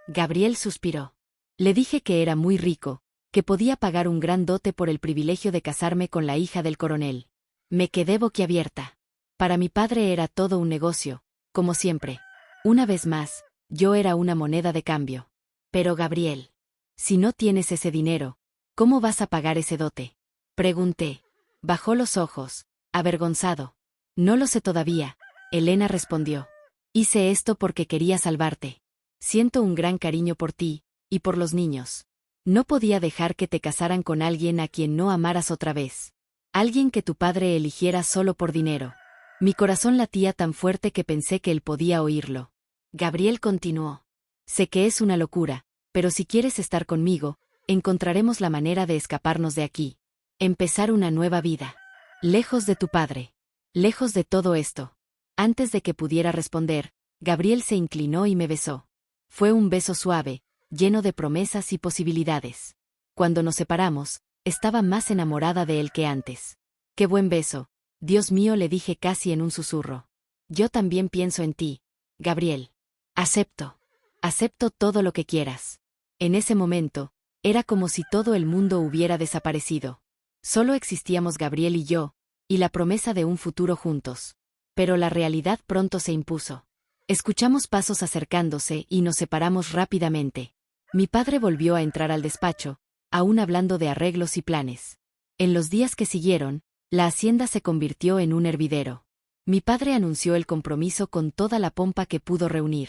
Gabriel suspiró. Le dije que era muy rico, que podía pagar un gran dote por el privilegio de casarme con la hija del coronel. Me quedé boquiabierta. Para mi padre era todo un negocio, como siempre. Una vez más, yo era una moneda de cambio. Pero Gabriel, si no tienes ese dinero, ¿cómo vas a pagar ese dote? Pregunté. Bajó los ojos, avergonzado. No lo sé todavía, Elena respondió. Hice esto porque quería salvarte. Siento un gran cariño por ti, y por los niños. No podía dejar que te casaran con alguien a quien no amaras otra vez. Alguien que tu padre eligiera solo por dinero. Mi corazón latía tan fuerte que pensé que él podía oírlo. Gabriel continuó. Sé que es una locura, pero si quieres estar conmigo, encontraremos la manera de escaparnos de aquí. Empezar una nueva vida. Lejos de tu padre. Lejos de todo esto. Antes de que pudiera responder, Gabriel se inclinó y me besó. Fue un beso suave, lleno de promesas y posibilidades. Cuando nos separamos, estaba más enamorada de él que antes. ¡Qué buen beso! Dios mío, le dije casi en un susurro. Yo también pienso en ti, Gabriel. Acepto. Acepto todo lo que quieras. En ese momento, era como si todo el mundo hubiera desaparecido. Solo existíamos Gabriel y yo, y la promesa de un futuro juntos. Pero la realidad pronto se impuso. Escuchamos pasos acercándose y nos separamos rápidamente. Mi padre volvió a entrar al despacho, aún hablando de arreglos y planes. En los días que siguieron, la hacienda se convirtió en un hervidero. Mi padre anunció el compromiso con toda la pompa que pudo reunir.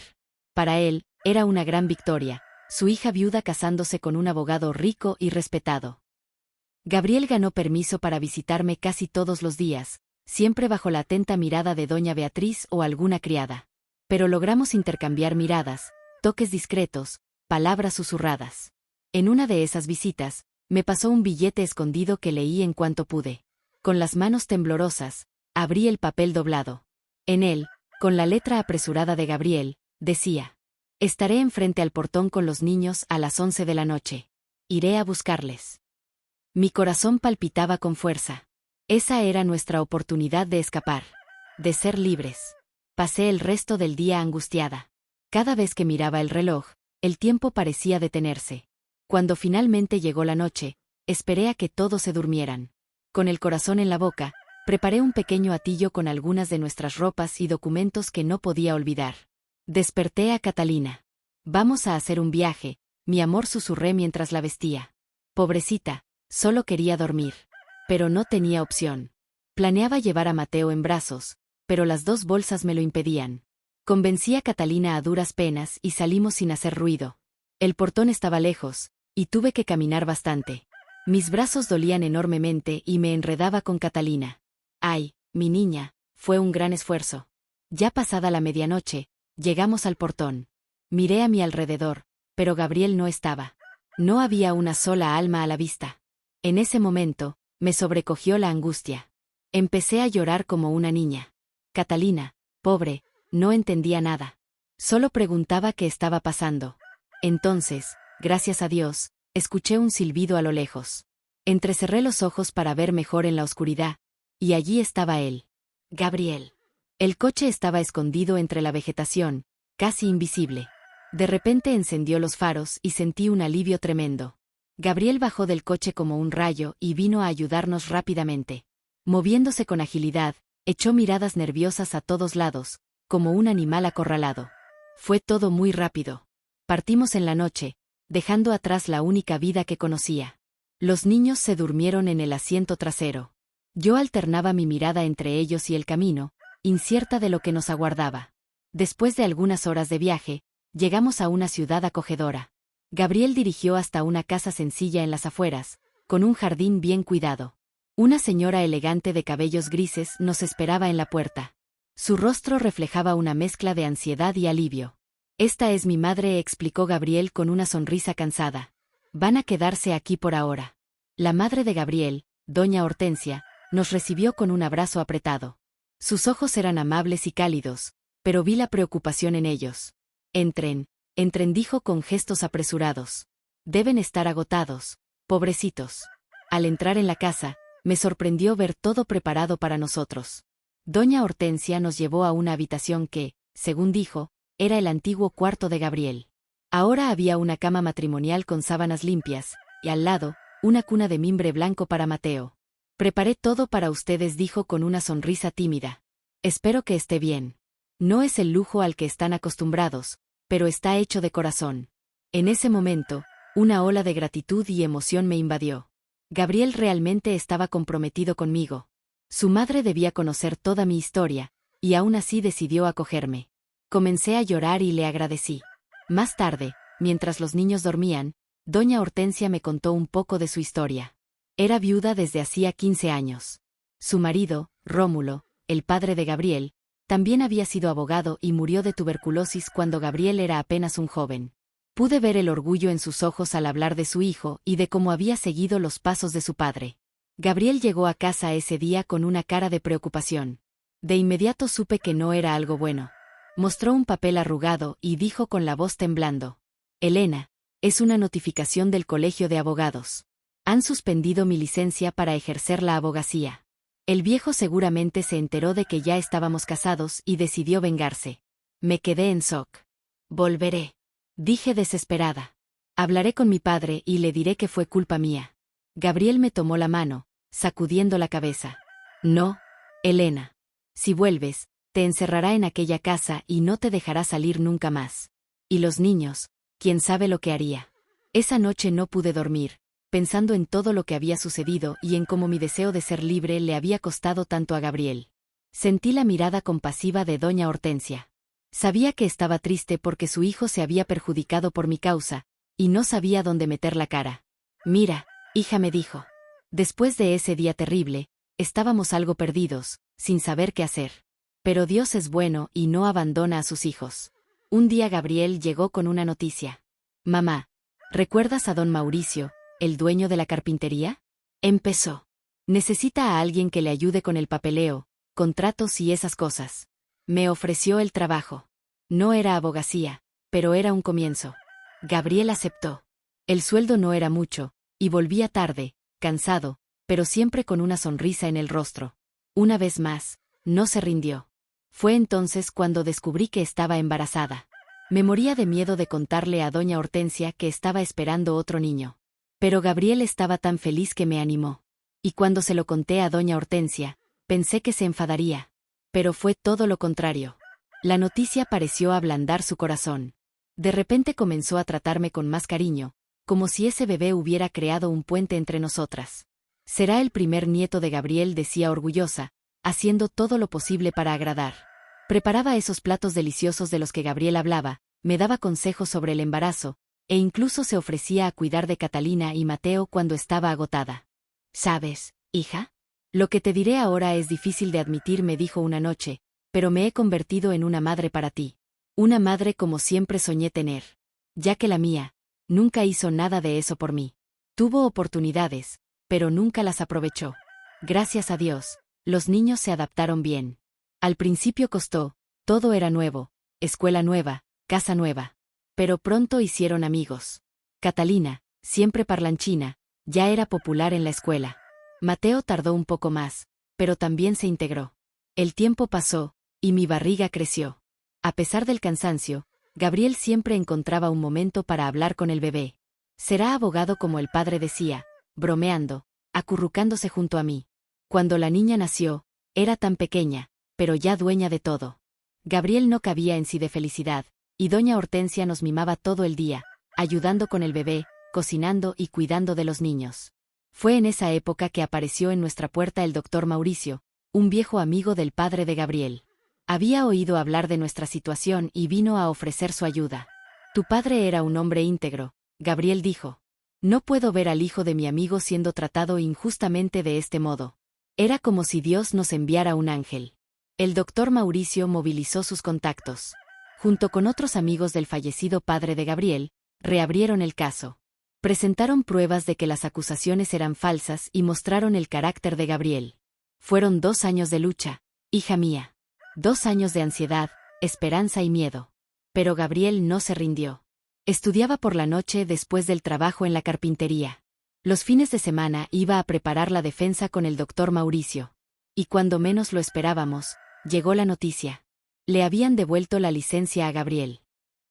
Para él, era una gran victoria, su hija viuda casándose con un abogado rico y respetado. Gabriel ganó permiso para visitarme casi todos los días, siempre bajo la atenta mirada de doña Beatriz o alguna criada. Pero logramos intercambiar miradas, toques discretos, palabras susurradas. En una de esas visitas, me pasó un billete escondido que leí en cuanto pude. Con las manos temblorosas, abrí el papel doblado. En él, con la letra apresurada de Gabriel, decía: «Estaré enfrente al portón con los niños a las 11 de la noche. Iré a buscarles». Mi corazón palpitaba con fuerza. Esa era nuestra oportunidad de escapar, de ser libres. Pasé el resto del día angustiada. Cada vez que miraba el reloj, el tiempo parecía detenerse. Cuando finalmente llegó la noche, esperé a que todos se durmieran. Con el corazón en la boca, preparé un pequeño atillo con algunas de nuestras ropas y documentos que no podía olvidar. Desperté a Catalina. «Vamos a hacer un viaje», mi amor, susurré mientras la vestía. Pobrecita, solo quería dormir. Pero no tenía opción. Planeaba llevar a Mateo en brazos, pero las 2 bolsas me lo impedían. Convencí a Catalina a duras penas y salimos sin hacer ruido. El portón estaba lejos, y tuve que caminar bastante. Mis brazos dolían enormemente y me enredaba con Catalina. «Ay, mi niña», fue un gran esfuerzo. Ya pasada la medianoche, llegamos al portón. Miré a mi alrededor, pero Gabriel no estaba. No había una sola alma a la vista. En ese momento, me sobrecogió la angustia. Empecé a llorar como una niña. Catalina, pobre, no entendía nada. Solo preguntaba qué estaba pasando. Entonces, gracias a Dios, escuché un silbido a lo lejos. Entrecerré los ojos para ver mejor en la oscuridad, y allí estaba él. Gabriel. El coche estaba escondido entre la vegetación, casi invisible. De repente encendió los faros y sentí un alivio tremendo. Gabriel bajó del coche como un rayo y vino a ayudarnos rápidamente. Moviéndose con agilidad, echó miradas nerviosas a todos lados, como un animal acorralado. Fue todo muy rápido. Partimos en la noche, dejando atrás la única vida que conocía. Los niños se durmieron en el asiento trasero. Yo alternaba mi mirada entre ellos y el camino, incierta de lo que nos aguardaba. Después de algunas horas de viaje, llegamos a una ciudad acogedora. Gabriel dirigió hasta una casa sencilla en las afueras, con un jardín bien cuidado. Una señora elegante de cabellos grises nos esperaba en la puerta. Su rostro reflejaba una mezcla de ansiedad y alivio. «Esta es mi madre», explicó Gabriel con una sonrisa cansada. «Van a quedarse aquí por ahora». La madre de Gabriel, doña Hortensia, nos recibió con un abrazo apretado. Sus ojos eran amables y cálidos, pero vi la preocupación en ellos. «Entren, dijo con gestos apresurados. «Deben estar agotados, pobrecitos». Al entrar en la casa, me sorprendió ver todo preparado para nosotros. Doña Hortensia nos llevó a una habitación que, según dijo, era el antiguo cuarto de Gabriel. Ahora había una cama matrimonial con sábanas limpias, y al lado, una cuna de mimbre blanco para Mateo. «Preparé todo para ustedes», dijo con una sonrisa tímida. «Espero que esté bien. No es el lujo al que están acostumbrados, pero está hecho de corazón». En ese momento, una ola de gratitud y emoción me invadió. Gabriel realmente estaba comprometido conmigo. Su madre debía conocer toda mi historia, y aún así decidió acogerme. Comencé a llorar y le agradecí. Más tarde, mientras los niños dormían, doña Hortensia me contó un poco de su historia. Era viuda desde hacía 15 años. Su marido, Rómulo, el padre de Gabriel, también había sido abogado y murió de tuberculosis cuando Gabriel era apenas un joven. Pude ver el orgullo en sus ojos al hablar de su hijo y de cómo había seguido los pasos de su padre. Gabriel llegó a casa ese día con una cara de preocupación. De inmediato supe que no era algo bueno. Mostró un papel arrugado y dijo con la voz temblando: «Elena, es una notificación del Colegio de Abogados. Han suspendido mi licencia para ejercer la abogacía». El viejo seguramente se enteró de que ya estábamos casados y decidió vengarse. Me quedé en shock. «Volveré», dije desesperada. «Hablaré con mi padre y le diré que fue culpa mía». Gabriel me tomó la mano, sacudiendo la cabeza. «No, Elena. Si vuelves, te encerrará en aquella casa y no te dejará salir nunca más. Y los niños, quién sabe lo que haría». Esa noche no pude dormir, pensando en todo lo que había sucedido y en cómo mi deseo de ser libre le había costado tanto a Gabriel. Sentí la mirada compasiva de doña Hortensia. Sabía que estaba triste porque su hijo se había perjudicado por mi causa, y no sabía dónde meter la cara. «Mira, hija», me dijo. Después de ese día terrible, estábamos algo perdidos, sin saber qué hacer. Pero Dios es bueno y no abandona a sus hijos. Un día Gabriel llegó con una noticia. «Mamá, ¿recuerdas a don Mauricio, el dueño de la carpintería?», empezó. «Necesita a alguien que le ayude con el papeleo, contratos y esas cosas. Me ofreció el trabajo. No era abogacía, pero era un comienzo». Gabriel aceptó. El sueldo no era mucho, y volvía tarde, cansado, pero siempre con una sonrisa en el rostro. Una vez más, no se rindió. Fue entonces cuando descubrí que estaba embarazada. Me moría de miedo de contarle a doña Hortensia que estaba esperando otro niño. Pero Gabriel estaba tan feliz que me animó. Y cuando se lo conté a doña Hortensia, pensé que se enfadaría. Pero fue todo lo contrario. La noticia pareció ablandar su corazón. De repente comenzó a tratarme con más cariño, como si ese bebé hubiera creado un puente entre nosotras. «Será el primer nieto de Gabriel», decía orgullosa, haciendo todo lo posible para agradar. Preparaba esos platos deliciosos de los que Gabriel hablaba, me daba consejos sobre el embarazo, e incluso se ofrecía a cuidar de Catalina y Mateo cuando estaba agotada. «¿Sabes, hija? Lo que te diré ahora es difícil de admitir», me dijo una noche, «pero me he convertido en una madre para ti. Una madre como siempre soñé tener. Ya que la mía nunca hizo nada de eso por mí. Tuvo oportunidades, pero nunca las aprovechó. Gracias a Dios, los niños se adaptaron bien. Al principio costó, todo era nuevo, escuela nueva, casa nueva. Pero pronto hicieron amigos. Catalina, siempre parlanchina, ya era popular en la escuela. Mateo tardó un poco más, pero también se integró. El tiempo pasó, y mi barriga creció. A pesar del cansancio, Gabriel siempre encontraba un momento para hablar con el bebé. «Será abogado», como el padre decía, bromeando, acurrucándose junto a mí. Cuando la niña nació, era tan pequeña, pero ya dueña de todo. Gabriel no cabía en sí de felicidad, y doña Hortensia nos mimaba todo el día, ayudando con el bebé, cocinando y cuidando de los niños. Fue en esa época que apareció en nuestra puerta el doctor Mauricio, un viejo amigo del padre de Gabriel. Había oído hablar de nuestra situación y vino a ofrecer su ayuda. «Tu padre era un hombre íntegro», Gabriel dijo. No puedo ver al hijo de mi amigo siendo tratado injustamente de este modo. Era como si Dios nos enviara un ángel. El doctor Mauricio movilizó sus contactos. Junto con otros amigos del fallecido padre de Gabriel, reabrieron el caso. Presentaron pruebas de que las acusaciones eran falsas y mostraron el carácter de Gabriel. Fueron 2 años de lucha, hija mía. 2 años de ansiedad, esperanza y miedo. Pero Gabriel no se rindió. Estudiaba por la noche después del trabajo en la carpintería. Los fines de semana iba a preparar la defensa con el doctor Mauricio. Y cuando menos lo esperábamos, llegó la noticia. Le habían devuelto la licencia a Gabriel.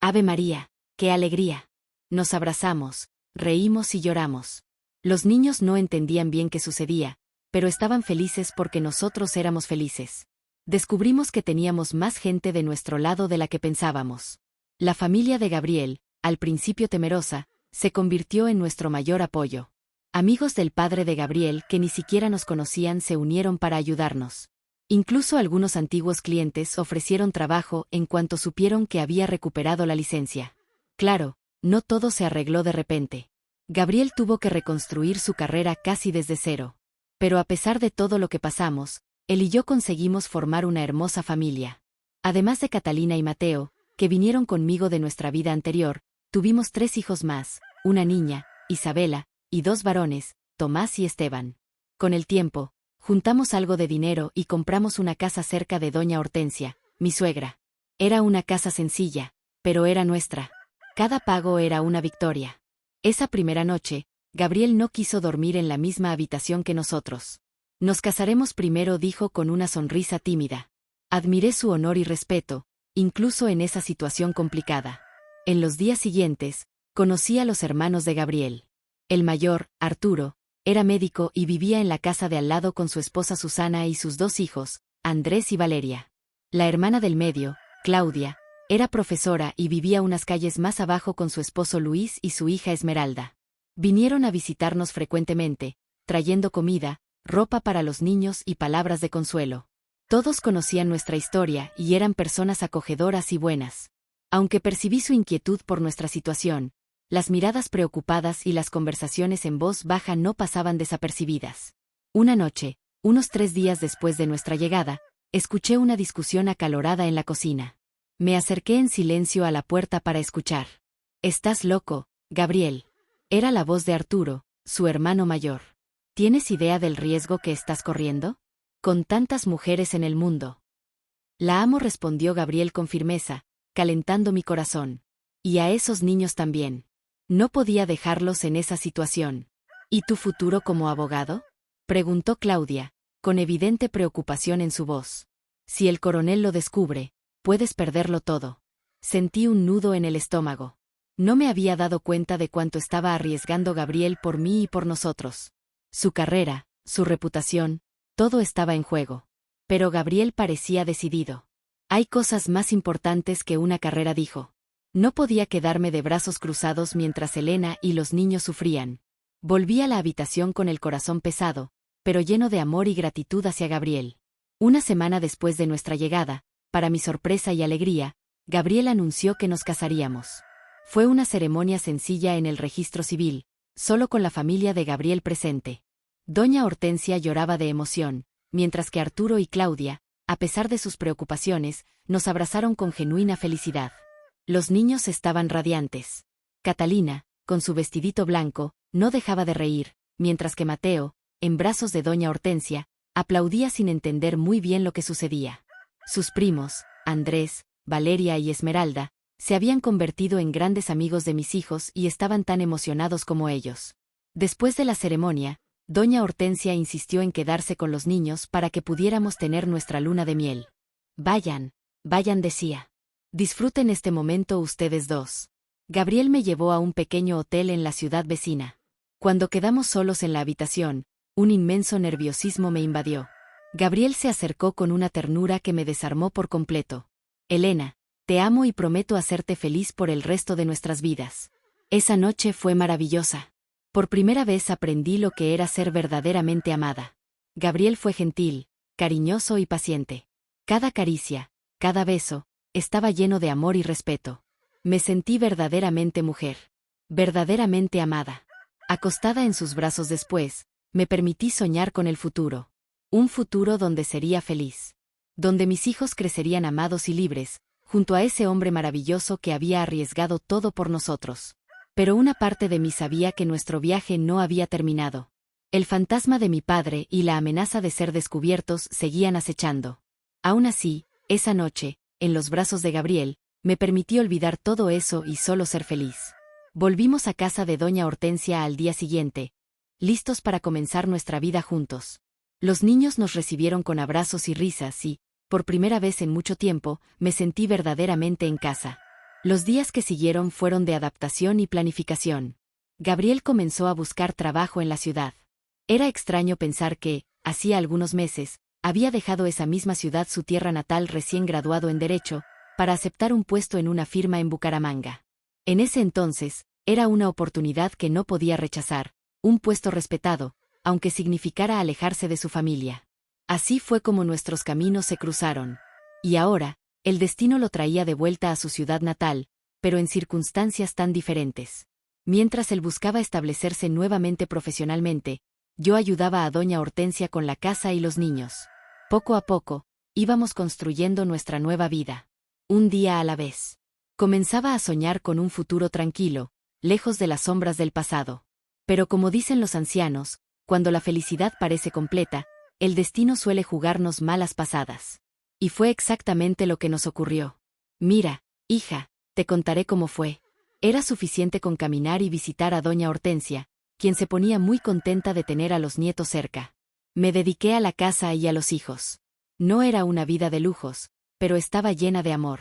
¡Ave María! ¡Qué alegría! Nos abrazamos, reímos y lloramos. Los niños no entendían bien qué sucedía, pero estaban felices porque nosotros éramos felices. Descubrimos que teníamos más gente de nuestro lado de la que pensábamos. La familia de Gabriel, al principio temerosa, se convirtió en nuestro mayor apoyo. Amigos del padre de Gabriel que ni siquiera nos conocían se unieron para ayudarnos. Incluso algunos antiguos clientes ofrecieron trabajo en cuanto supieron que había recuperado la licencia. Claro, no todo se arregló de repente. Gabriel tuvo que reconstruir su carrera casi desde cero. Pero a pesar de todo lo que pasamos, él y yo conseguimos formar una hermosa familia. Además de Catalina y Mateo, que vinieron conmigo de nuestra vida anterior, tuvimos 3 hijos más, una niña, Isabela, y 2 varones, Tomás y Esteban. Con el tiempo, juntamos algo de dinero y compramos una casa cerca de doña Hortensia, mi suegra. Era una casa sencilla, pero era nuestra. Cada pago era una victoria. Esa primera noche, Gabriel no quiso dormir en la misma habitación que nosotros. Nos casaremos primero, dijo con una sonrisa tímida. Admiré su honor y respeto, incluso en esa situación complicada. En los días siguientes, conocí a los hermanos de Gabriel. El mayor, Arturo, era médico y vivía en la casa de al lado con su esposa Susana y sus 2 hijos, Andrés y Valeria. La hermana del medio, Claudia, era profesora y vivía unas calles más abajo con su esposo Luis y su hija Esmeralda. Vinieron a visitarnos frecuentemente, trayendo comida, ropa para los niños y palabras de consuelo. Todos conocían nuestra historia y eran personas acogedoras y buenas. Aunque percibí su inquietud por nuestra situación, las miradas preocupadas y las conversaciones en voz baja no pasaban desapercibidas. Una noche, unos 3 días después de nuestra llegada, escuché una discusión acalorada en la cocina. Me acerqué en silencio a la puerta para escuchar. «¿Estás loco, Gabriel?» Era la voz de Arturo, su hermano mayor. ¿Tienes idea del riesgo que estás corriendo? Con tantas mujeres en el mundo. La amo, respondió Gabriel con firmeza, calentando mi corazón. Y a esos niños también. No podía dejarlos en esa situación. ¿Y tu futuro como abogado?, preguntó Claudia, con evidente preocupación en su voz. Si el coronel lo descubre, puedes perderlo todo. Sentí un nudo en el estómago. No me había dado cuenta de cuánto estaba arriesgando Gabriel por mí y por nosotros. Su carrera, su reputación, todo estaba en juego. Pero Gabriel parecía decidido. Hay cosas más importantes que una carrera, dijo. No podía quedarme de brazos cruzados mientras Elena y los niños sufrían. Volví a la habitación con el corazón pesado, pero lleno de amor y gratitud hacia Gabriel. Una semana después de nuestra llegada, para mi sorpresa y alegría, Gabriel anunció que nos casaríamos. Fue una ceremonia sencilla en el registro civil, solo con la familia de Gabriel presente. Doña Hortensia lloraba de emoción, mientras que Arturo y Claudia, a pesar de sus preocupaciones, nos abrazaron con genuina felicidad. Los niños estaban radiantes. Catalina, con su vestidito blanco, no dejaba de reír, mientras que Mateo, en brazos de doña Hortensia, aplaudía sin entender muy bien lo que sucedía. Sus primos, Andrés, Valeria y Esmeralda, se habían convertido en grandes amigos de mis hijos y estaban tan emocionados como ellos. Después de la ceremonia, doña Hortensia insistió en quedarse con los niños para que pudiéramos tener nuestra luna de miel. Vayan, decía. Disfruten este momento ustedes dos. Gabriel me llevó a un pequeño hotel en la ciudad vecina. Cuando quedamos solos en la habitación, un inmenso nerviosismo me invadió. Gabriel se acercó con una ternura que me desarmó por completo. Elena, te amo y prometo hacerte feliz por el resto de nuestras vidas. Esa noche fue maravillosa. Por primera vez aprendí lo que era ser verdaderamente amada. Gabriel fue gentil, cariñoso y paciente. Cada caricia, cada beso, estaba lleno de amor y respeto. Me sentí verdaderamente mujer. Verdaderamente amada. Acostada en sus brazos después, me permití soñar con el futuro. Un futuro donde sería feliz. Donde mis hijos crecerían amados y libres, junto a ese hombre maravilloso que había arriesgado todo por nosotros. Pero una parte de mí sabía que nuestro viaje no había terminado. El fantasma de mi padre y la amenaza de ser descubiertos seguían acechando. Aún así, esa noche, en los brazos de Gabriel, me permití olvidar todo eso y solo ser feliz. Volvimos a casa de doña Hortensia al día siguiente, listos para comenzar nuestra vida juntos. Los niños nos recibieron con abrazos y risas y, por primera vez en mucho tiempo, me sentí verdaderamente en casa. Los días que siguieron fueron de adaptación y planificación. Gabriel comenzó a buscar trabajo en la ciudad. Era extraño pensar que, hacía algunos meses, había dejado esa misma ciudad, su tierra natal, recién graduado en Derecho, para aceptar un puesto en una firma en Bucaramanga. En ese entonces, era una oportunidad que no podía rechazar, un puesto respetado, aunque significara alejarse de su familia. Así fue como nuestros caminos se cruzaron. Y ahora, el destino lo traía de vuelta a su ciudad natal, pero en circunstancias tan diferentes. Mientras él buscaba establecerse nuevamente profesionalmente, yo ayudaba a doña Hortensia con la casa y los niños. Poco a poco, íbamos construyendo nuestra nueva vida. Un día a la vez. Comenzaba a soñar con un futuro tranquilo, lejos de las sombras del pasado. Pero como dicen los ancianos, cuando la felicidad parece completa, el destino suele jugarnos malas pasadas. Y fue exactamente lo que nos ocurrió. Mira, hija, te contaré cómo fue. Era suficiente con caminar y visitar a doña Hortensia, quien se ponía muy contenta de tener a los nietos cerca. Me dediqué a la casa y a los hijos. No era una vida de lujos, pero estaba llena de amor.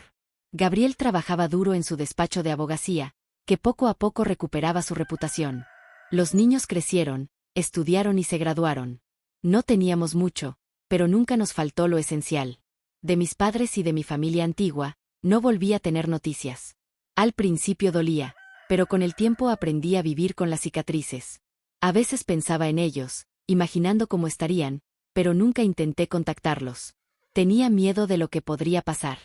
Gabriel trabajaba duro en su despacho de abogacía, que poco a poco recuperaba su reputación. Los niños crecieron, estudiaron y se graduaron. No teníamos mucho, pero nunca nos faltó lo esencial. De mis padres y de mi familia antigua, no volví a tener noticias. Al principio dolía, pero con el tiempo aprendí a vivir con las cicatrices. A veces pensaba en ellos, imaginando cómo estarían, pero nunca intenté contactarlos. Tenía miedo de lo que podría pasar.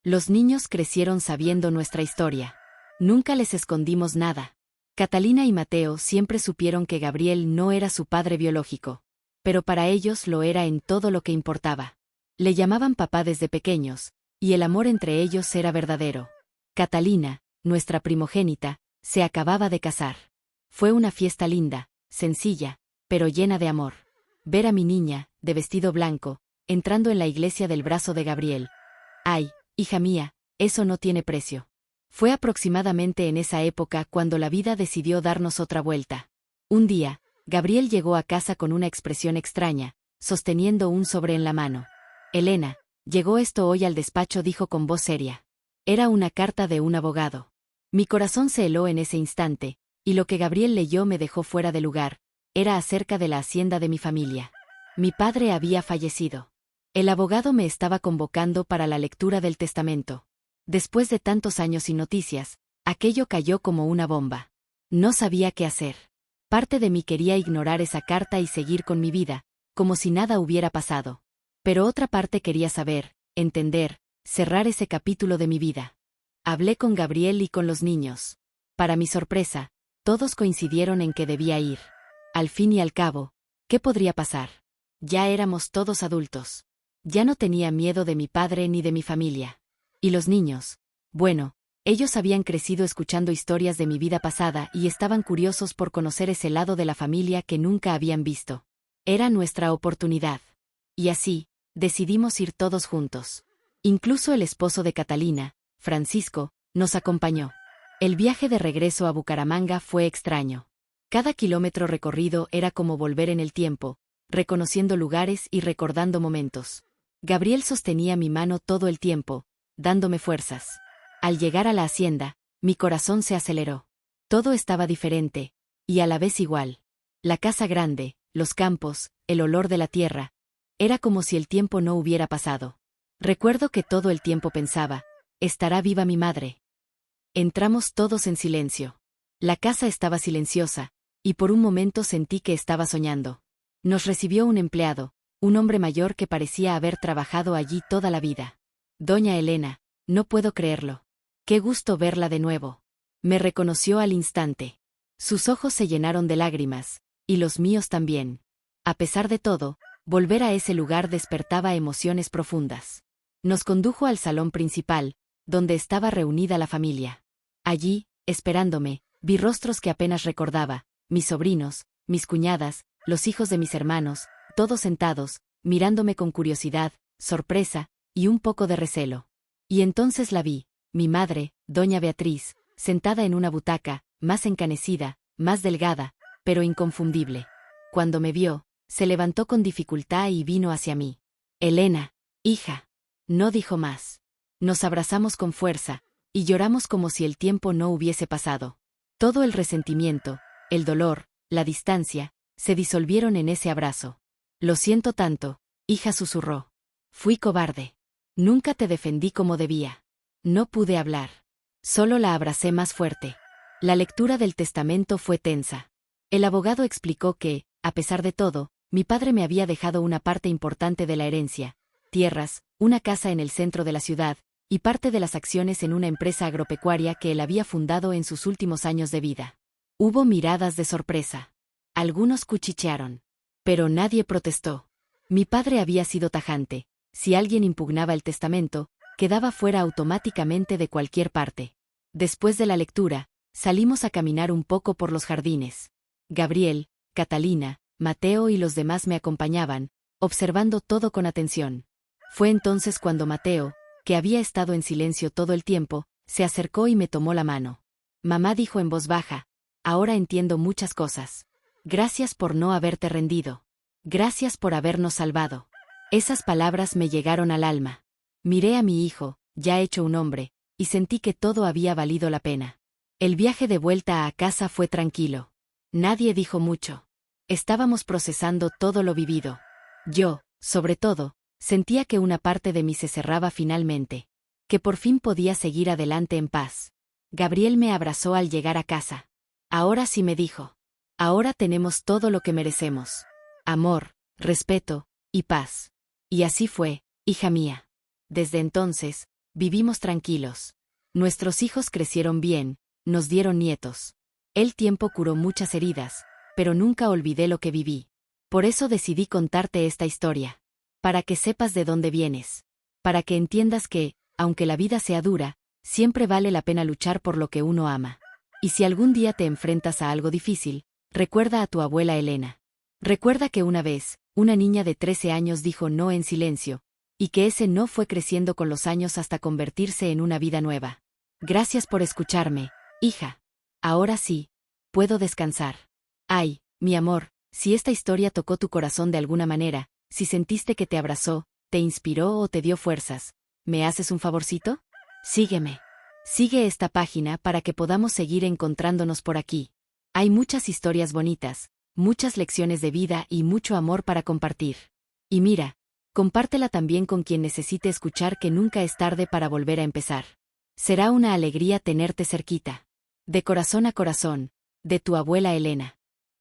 Los niños crecieron sabiendo nuestra historia. Nunca les escondimos nada. Catalina y Mateo siempre supieron que Gabriel no era su padre biológico, pero para ellos lo era en todo lo que importaba. Le llamaban papá desde pequeños, y el amor entre ellos era verdadero. Catalina, nuestra primogénita, se acababa de casar. Fue una fiesta linda, sencilla, pero llena de amor. Ver a mi niña, de vestido blanco, entrando en la iglesia del brazo de Gabriel. Ay, hija mía, eso no tiene precio. Fue aproximadamente en esa época cuando la vida decidió darnos otra vuelta. Un día, Gabriel llegó a casa con una expresión extraña, sosteniendo un sobre en la mano. Elena, llegó esto hoy al despacho, dijo con voz seria. Era una carta de un abogado. Mi corazón se heló en ese instante, y lo que Gabriel leyó me dejó fuera de lugar. Era acerca de la hacienda de mi familia. Mi padre había fallecido. El abogado me estaba convocando para la lectura del testamento. Después de tantos años sin noticias, aquello cayó como una bomba. No sabía qué hacer. Parte de mí quería ignorar esa carta y seguir con mi vida, como si nada hubiera pasado. Pero otra parte quería saber, entender, cerrar ese capítulo de mi vida. Hablé con Gabriel y con los niños. Para mi sorpresa, todos coincidieron en que debía ir. Al fin y al cabo, ¿qué podría pasar? Ya éramos todos adultos. Ya no tenía miedo de mi padre ni de mi familia. ¿Y los niños? Bueno, ellos habían crecido escuchando historias de mi vida pasada y estaban curiosos por conocer ese lado de la familia que nunca habían visto. Era nuestra oportunidad. Y así, decidimos ir todos juntos. Incluso el esposo de Catalina, Francisco, nos acompañó. El viaje de regreso a Bucaramanga fue extraño. Cada kilómetro recorrido era como volver en el tiempo, reconociendo lugares y recordando momentos. Gabriel sostenía mi mano todo el tiempo, dándome fuerzas. Al llegar a la hacienda, mi corazón se aceleró. Todo estaba diferente, y a la vez igual. La casa grande, los campos, el olor de la tierra. Era como si el tiempo no hubiera pasado. Recuerdo que todo el tiempo pensaba, ¿estará viva mi madre? Entramos todos en silencio. La casa estaba silenciosa, y por un momento sentí que estaba soñando. Nos recibió un empleado, un hombre mayor que parecía haber trabajado allí toda la vida. Doña Elena, no puedo creerlo. Qué gusto verla de nuevo. Me reconoció al instante. Sus ojos se llenaron de lágrimas, y los míos también. A pesar de todo, volver a ese lugar despertaba emociones profundas. Nos condujo al salón principal, donde estaba reunida la familia. Allí, esperándome, vi rostros que apenas recordaba, mis sobrinos, mis cuñadas, los hijos de mis hermanos, todos sentados, mirándome con curiosidad, sorpresa, y un poco de recelo. Y entonces la vi, mi madre, doña Beatriz, sentada en una butaca, más encanecida, más delgada, pero inconfundible. Cuando me vio, se levantó con dificultad y vino hacia mí. Elena, hija. No dijo más. Nos abrazamos con fuerza, y lloramos como si el tiempo no hubiese pasado. Todo el resentimiento, el dolor, la distancia, se disolvieron en ese abrazo. Lo siento tanto, hija, susurró. Fui cobarde. Nunca te defendí como debía. No pude hablar. Solo la abracé más fuerte. La lectura del testamento fue tensa. El abogado explicó que, a pesar de todo, mi padre me había dejado una parte importante de la herencia, tierras, una casa en el centro de la ciudad, y parte de las acciones en una empresa agropecuaria que él había fundado en sus últimos años de vida. Hubo miradas de sorpresa. Algunos cuchichearon. Pero nadie protestó. Mi padre había sido tajante. Si alguien impugnaba el testamento, quedaba fuera automáticamente de cualquier parte. Después de la lectura, salimos a caminar un poco por los jardines. Gabriel, Catalina, Mateo y los demás me acompañaban, observando todo con atención. Fue entonces cuando Mateo, que había estado en silencio todo el tiempo, se acercó y me tomó la mano. Mamá dijo en voz baja, ahora entiendo muchas cosas. Gracias por no haberte rendido. Gracias por habernos salvado. Esas palabras me llegaron al alma. Miré a mi hijo, ya hecho un hombre, y sentí que todo había valido la pena. El viaje de vuelta a casa fue tranquilo. Nadie dijo mucho. Estábamos procesando todo lo vivido. Yo, sobre todo, sentía que una parte de mí se cerraba finalmente. Que por fin podía seguir adelante en paz. Gabriel me abrazó al llegar a casa. Ahora sí, me dijo. Ahora tenemos todo lo que merecemos. Amor, respeto y paz. Y así fue, hija mía. Desde entonces, vivimos tranquilos. Nuestros hijos crecieron bien, nos dieron nietos. El tiempo curó muchas heridas, pero nunca olvidé lo que viví. Por eso decidí contarte esta historia. Para que sepas de dónde vienes. Para que entiendas que, aunque la vida sea dura, siempre vale la pena luchar por lo que uno ama. Y si algún día te enfrentas a algo difícil, recuerda a tu abuela Elena. Recuerda que una vez, una niña de 13 años dijo no en silencio, y que ese no fue creciendo con los años hasta convertirse en una vida nueva. Gracias por escucharme, hija. Ahora sí, puedo descansar. Ay, mi amor, si esta historia tocó tu corazón de alguna manera, si sentiste que te abrazó, te inspiró o te dio fuerzas, ¿me haces un favorcito? Sígueme. Sigue esta página para que podamos seguir encontrándonos por aquí. Hay muchas historias bonitas, muchas lecciones de vida y mucho amor para compartir. Y mira, compártela también con quien necesite escuchar que nunca es tarde para volver a empezar. Será una alegría tenerte cerquita. De corazón a corazón, de tu abuela Elena.